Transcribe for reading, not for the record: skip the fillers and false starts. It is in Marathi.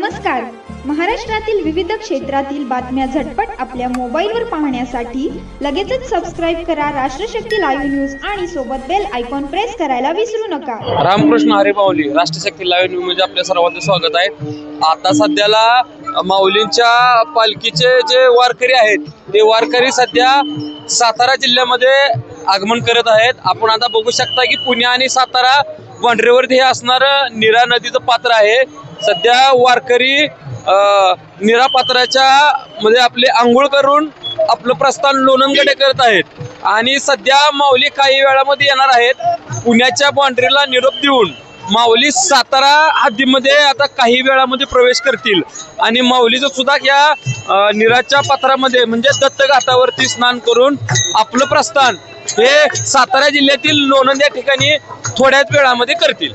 नमस्कार. महाराष्ट्रातील विविध क्षेत्रातील बातम्या झटपट आपल्या मोबाईलवर पाहण्यासाठी लगेचच सबस्क्राईब करा राष्ट्रशक्ती लाईव्ह न्यूज आणि सोबत बेल आयकॉन प्रेस करायला विसरू नका. रामकृष्ण हरी माऊली. राष्ट्रशक्ती लाईव्ह न्यूज मध्ये आपल्या सर्वांचं स्वागत आहे. आता सध्याला माऊलींच्या पालखीचे जे वारकरी आहेत ते वारकरी सध्या सातारा जिल्ह्यामध्ये आगमन करत आहेत. आपण आता बघू शकता की पुणे आणि सातारा बांड्रेवरती हे असणारं नीरा नदीचं पात्र आहे. सध्या वारकरी नीरा पात्राच्या मध्ये आपले आंघोळ करून आपलं प्रस्थान लोणंदकडे करत आहेत आणि सध्या माऊली काही वेळामध्ये येणार आहेत. पुण्याच्या बाउंड्रीला निरोप देऊन माऊली सातारा हद्दीमध्ये आता काही वेळामध्ये प्रवेश करतील आणि माऊलीचं सुद्धा या नीराच्या पात्रामध्ये म्हणजे दत्त घाटावरती स्नान करून आपलं प्रस्थान हे सातारा जिल्ह्यातील लोणंद या ठिकाणी थोड्याच वेळामध्ये करतील.